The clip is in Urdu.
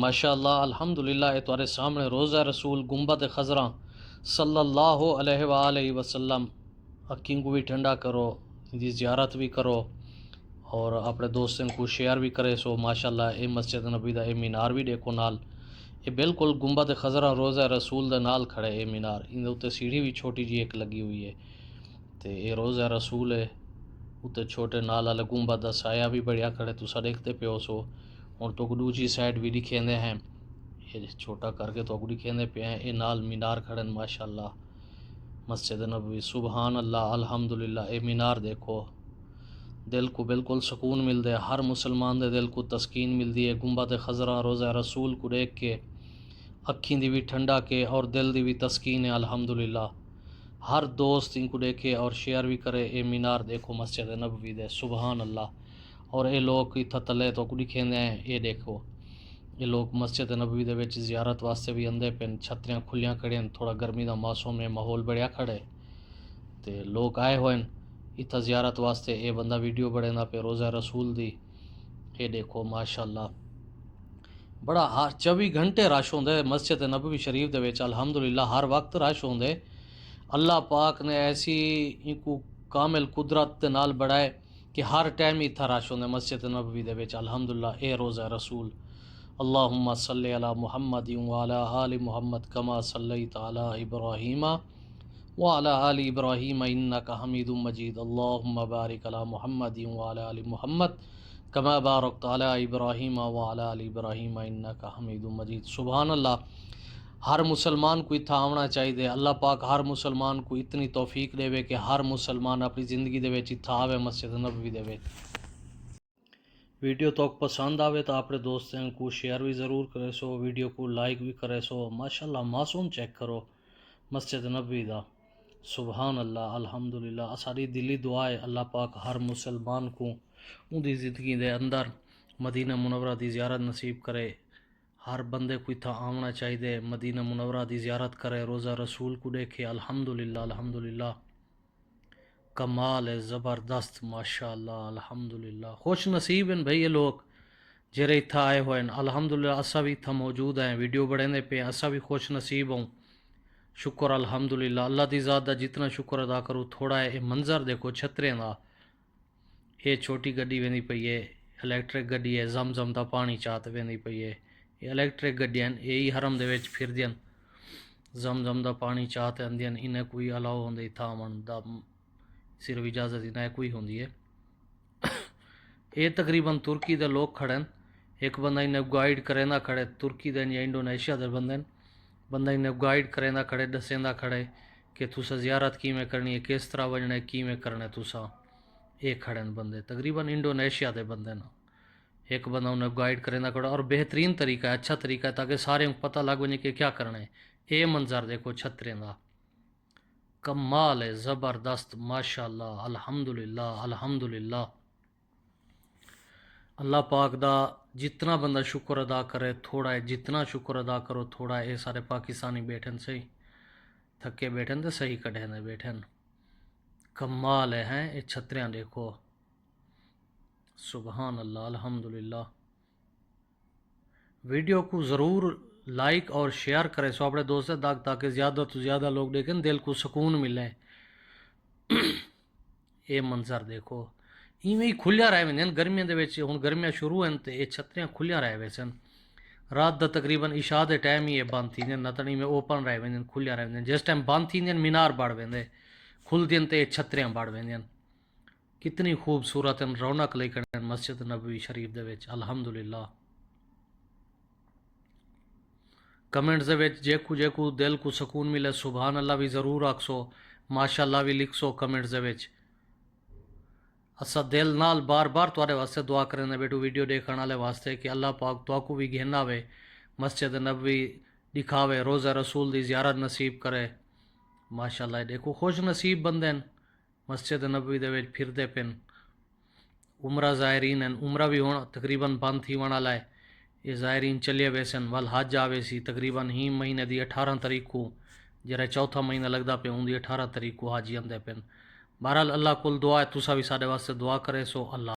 ماشاءاللہ الحمدللہ یہ تمہارے سامنے روزہ رسول گنبد خضراں صلی اللہ علیہ وآلہ وسلم اکھیں کو بھی ٹھنڈا کرو، دی زیارت بھی کرو اور اپنے دوستوں کو شیئر بھی کرے سو۔ ماشاءاللہ اے مسجد نبی دا اے مینار بھی دیکھو نال، یہ بالکل گنبد خضراں روزہ رسول دے نال کھڑے اے مینار، ان تے سیڑھی بھی چھوٹی جی ایک لگی ہوئی ہے تے اے روزہ رسول ہے۔ اتنے چھوٹے نال والے گنبد دا سایہ بھی بڑھیا کھڑے، تسا دیکھتے پیو سو۔ اور تو دوجی سائڈ بھی دکھیندے ہیں، یہ چھوٹا کر کے تو دکھیندے پے ہیں، اے نال مینار کھڑن ماشاءاللہ مسجد نبوی۔ سبحان اللہ الحمدللہ، اے مینار دیکھو، دل کو بالکل سکون مل دے، ہر مسلمان دے دل کو تسکین مل دی ہے گنبد خضراں روزہ رسول کو دیکھ کے، اکھیں دی بھی ٹھنڈا کے اور دل دی بھی تسکین ہے الحمدللہ۔ ہر دوست ان کو دیکھے اور شیئر بھی کرے، اے مینار دیکھو مسجد نبوی دے، سبحان اللہ۔ اور اے لوگ اتھا تلے تو دکھیندے ہیں، اے دیکھو یہ لوگ مسجد نبوی دے وچ زیارت واسطے بھی اندے پن، چھتریاں کھلیاں کھڑیاں، تھوڑا گرمی دا موسم ہے، ماحول بڑھیا کھڑے تے لوگ آئے ہوئے اتھا زیارت واسطے۔ اے بندہ ویڈیو بڑھیندا پہ روزہ رسول دی، اے دیکھو ماشاءاللہ بڑا ہر 24 گھنٹے رش ہوندے مسجد نبوی شریف دے وچ الحمدللہ، ہر وقت رش ہوندے۔ اللہ پاک نے ایسی ان کو کامل قدرت دے نال بڑھائے کہ ہر ٹائم ہی اتھا رش ہوندے مسجد نبوی دے وچ الحمدللہ۔ اے روزہ رسول، اللہم صلی علی محمد وعلی آل محمد کما صلیت علی ابراہیم وعلی آل ابراہیم انک حمید مجید، اللہم بارک علی محمد وعلی آل محمد کما بارکت علی ابراہیم وعلی آل ابراہیم انک حمید مجید۔ سبحان اللہ، ہر مسلمان کو اتھا آونا چاہیے۔ اللہ پاک ہر مسلمان کو اتنی توفیق دے کہ ہر مسلمان اپنی زندگی دے وچ اتھا آوے مسجد نبوی دے وچ۔ ویڈیو تو پسند آوے تو اپنے دوستوں کو شیئر بھی ضرور کرے سو، ویڈیو کو لائک بھی کرے سو۔ ماشاءاللہ معصوم چیک کرو مسجد نبوی دا، سبحان اللہ الحمدللہ۔ ساری دلی دعا ہے اللہ پاک ہر مسلمان کو ان دی زندگی دے اندر مدینہ منورہ دی زیارت نصیب کرے۔ ہر بندے کو اتھا آونا چاہیے، مدینہ منورہ دی زیارت کرے، روزہ رسول کو دیکھے الحمدللہ الحمدللہ۔ کمال ہے، زبردست ماشاءاللہ الحمدللہ۔ خوش نصیب ہیں بھئی یہ لوگ جرے اتھا آئے ہوئے ہیں الحمدللہ۔ اسا بھی اتھا موجود ہیں، ویڈیو بڑھنے پہ اسا بھی خوش نصیب ہوں، شکر الحمدللہ۔ اللہ دی ذات دا جتنا شکر ادا کرو تھوڑا ہے۔ یہ منظر دیکھو چھتریں دا، یہ چھوٹی گڈی ویندی پئی ہے، الیکٹرک گڈی ہے، زمزم دا پانی چاہتے ویندی پئی ہے۔ یہ الیکٹرک گڈیاں یہی حرم دے وچ پھردیاں، زمزم دا پانی چاہتے اندیاں، انہیں کوئی الاؤ ہوندے اتھا آون دا، صرف اجازت انہیں کوئی ہوندی ہے۔ یہ تقریباً ترکی دے لوگ کھڑے ہیں، ایک بندہ انہیں گائیڈ کرے نہ کھڑے، ترکی دے یا انڈونیشیا دے بندہ انہیں گائیڈ کرے نہ کھڑے، دسیں نہ کھڑے کہ تسا زیارت کی میں کرنی ہے، کس طرح وجنا ہے، کی میں کرنا ہے تسا۔ ایک کھڑے ہیں بندے تقریباً انڈونیشیا دے بندے نا، ایک بندہ انہیں گائیڈ کرے نہ کھڑا، اور بہترین طریقہ ہے، اچھا طریقہ ہے تاکہ سارے کو پتہ لگ وجے کہ کیا کرنا ہے۔ اے منظر دیکھو چھتریں دا، کمال ہے، زبردست ماشاءاللہ الحمدللہ الحمدللہ۔ اللہ پاک دا جتنا بندہ شکر ادا کرے تھوڑا ہے، جتنا شکر ادا کرو تھوڑا ہے۔ اے سارے پاکستانی بیٹھن صحیح تھکے بیٹھن تے صحیح کٹھے نے بیٹھن، کمال ہے ہیں یہ چھتریاں دیکھو، سبحان اللہ الحمدللہ۔ ویڈیو کو ضرور لائک اور شیئر کرے سو اپنے دوستوں تک تاکہ زیادہ تو زیادہ لوگ دیکھیں، دل کو سکون ملے۔ یہ منظر دیکھو، ایویں ہی کھلیاں رہ ویندیاں گرمیاں دے وچ، ہن گرمیاں شروع ہیں تے یہ چھتریاں کھلیاں رہ ویسن، رات دا تقریباً عشاء دے ٹائم ہی یہ بند تھیندیاں، نہ تاں میں اوپن رہ ویندیاں، کھلیاں رہ ویندیاں۔ جس ٹائم بند تھیندیاں مینار بڑھ ویندے، کھلدیاں تے یہ چھتریاں بڑھ ویندیاں۔ کتنی خوبصورت رونق لئی کھڑے مسجد نبوی شریف دے وچ الحمدللہ۔ کمنٹس دے وچ جے کو دل کو سکون ملے سبحان اللہ بھی ضرور آکھسو، ماشاءاللہ بھی لکھسو کمنٹس دے وچ۔ اسا دل نال بار بار تواڈے واسطے دعا کرنے بیٹو، ویڈیو دیکھن والے واسطے کہ اللہ پاک تو کو بھی گھن آوے، مسجد نبوی دکھاوے، روزہ رسول دی زیارت نصیب کرے۔ ماشاءاللہ دیکھو خوش نصیب بندے ہیں، مسجد نبوی دے وچ پھردے پن، عمرہ زائرین ہیں، عمرہ بھی ہون تقریباً بند تھی والا ہے۔ یہ زائرین چلے ویسن ول حج آوے سی تقریباً ہی مہینے دی 18 تاریخ کو، جرے چوتھا مہینہ لگدا پہ ان دی 18 تاریخ کو حاجی آندے پن۔ بہرحال اللہ کول دعا ہے، تسا بھی سارے واسطے دعا کرے سو۔ اللہ